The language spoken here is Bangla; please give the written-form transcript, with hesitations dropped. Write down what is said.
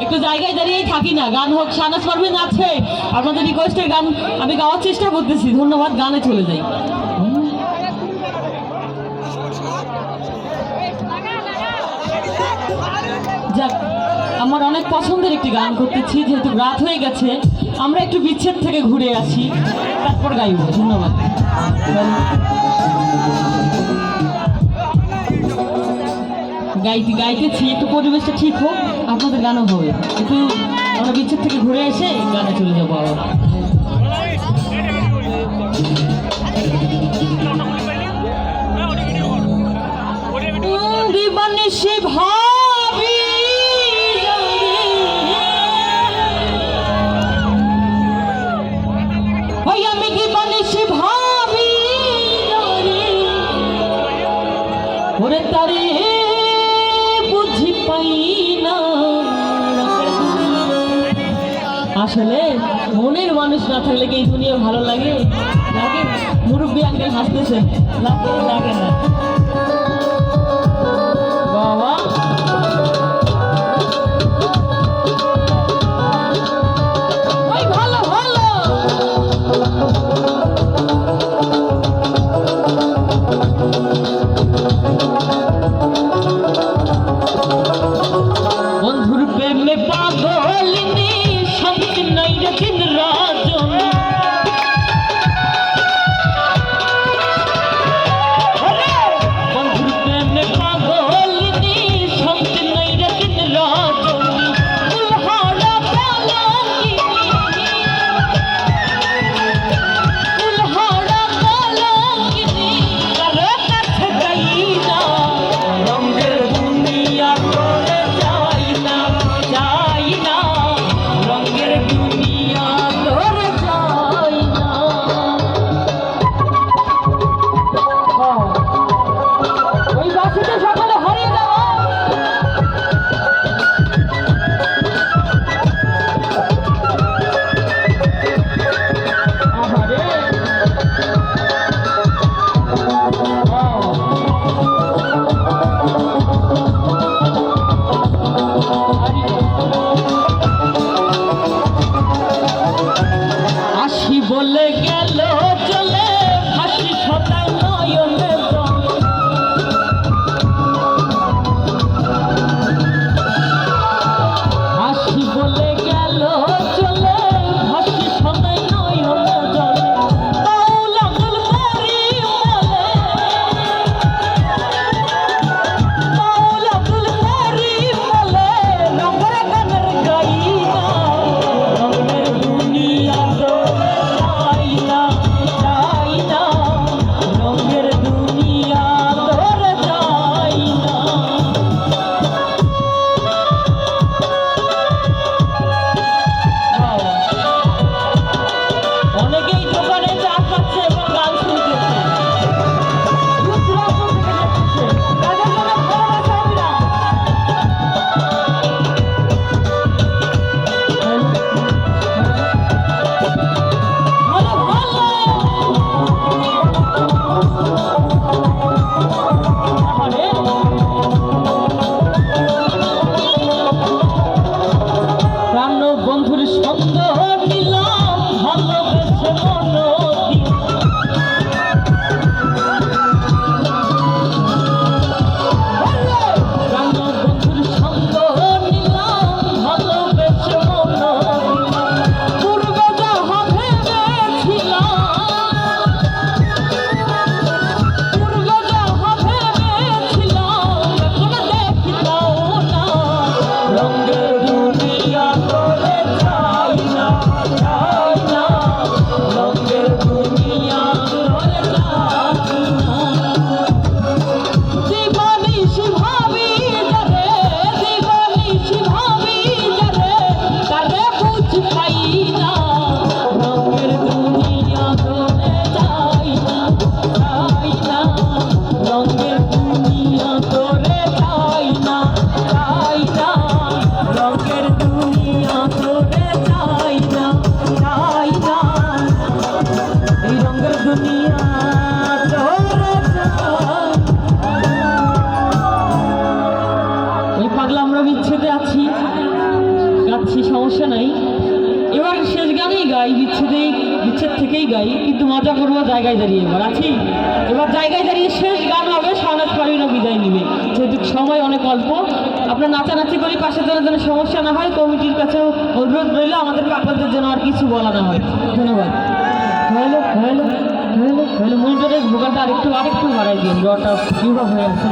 একটু জায়গায় দাঁড়িয়েই থাকি না, গান হোক। শাহনাজ পারভীন আছে, আপনাদের রিকোয়েস্টের গান আমি গাওয়ার চেষ্টা করতেছি। ধন্যবাদ, গানে চলে যাই। যাক, আমার অনেক পছন্দের একটি গান করতেছি, যেহেতু রাত হয়ে গেছে আমরা একটু বিচ্ছেদ থেকে ঘুরে আসি, তারপর গাইব। ধন্যবাদ। গাইতেছি, একটু পরিবেশটা ঠিক হোক, আপনাদের গানও হবে। একটু আমরা বিচ্ছেদ থেকে ঘুরে এসে গানে চলে যাবো আবার। দিবানিশি ভাবি ওই আমি দিবানিশি ভাবি ওরে তারে বুঝি পাই না। আসলে মনের মানুষ না থাকলে কি এই দুনিয়া ভালো লাগে? লাগে? মুরব্বী আঙ্কেল হাসতেছেন, লাগে লাগে না বাবা। ওই ভালো ভালো বন্ধুর প্রেমে পাগলিনী শান্তি নাই রে দিন রাজনী। বন্ধুর প্রেমে পাগলিনী শান্তি নাই রে দিন রাজনী। উলহারা কলঙ্কিনী কারো কাছে যাই না। রঙের দুনিয়া করে যাই না, যাই না। রঙের দুনিয়া করে যাই না। ওই বাসিতে সকালে হারিয়ে যাওয়া আহারে। আসি বলে গেল চলে, হাসি সদাই নয়নে জলে। হাসি বলে গেল চলে, হাসি সদাই নয়নে জলে। মাওলা আব্দুল করিম বলে, মাওলা আব্দুল করিম বলে, রঙের গানের গাই না। রঙের দুনিয়া তোরে যাই না, যাই না। রঙের দুনিয়া তোরে যাই না। অনেকেই দোকানে চা খাচ্ছে এবং গান শুনতেছে। দূর দূরান্ত থেকে দেখতেছে। তাদের জন্য ভালোবাসা অবিরাম। ভালো ভালো আহারে। প্রাণ বন্ধুর সঙ্গ নিলাম, ভালোবেসে মন দিলাম। প্রাণ বন্ধুর সঙ্গ নিলাম, ভালোবেসে মন দিলাম। পূর্বে যাহা ভেবেছিলাম, পূর্বে যাহা ভেবেছিলাম, এখন দেখিলাম না। রঙের দুনিয়া করে যাই না, যাই না। রঙের দুনিয়া করে যাই না। দিবানিশি ভাবি যারে, দিবানিশি ভাবি যারে, তারে বুঝ পাই না। রঙের দুনিয়া করে যাই না, যাই না। রঙের দুনিয়া করে যাই না, যাই না। রঙের দুনিয়া করে যাই না, যাই না। এই রঙের দুনিয়া করে যাই। ওই পাগলা আমরা বিচ্ছেদে আছি, আচ্ছা সমস্যা নাই। এবার শেষ গানেই গাই, বিচ্ছেদ থেকেই গাই, কিন্তু মজা করবো জায়গায় দাঁড়িয়ে। এবার আছি, এবার জায়গায় দাঁড়িয়ে শেষ গান হবে, শাহনাজ পারভীনও বিদায় নিবে, যেহেতু সময় অনেক অল্প। আপনার নাচানাচি করি, পাশে যেন সমস্যা না হয়। কমিটির কাছেও অনুরোধ রইল আমাদের পাগলদের যেন আর কিছু বলা না হয়। ধন্যবাদ। হ্যালো হ্যালো হ্যালো হ্যালো, মনিটরের ভোকালটা আরেকটু বাড়াই দিন, রটা কিভাবে হয়ে আছে।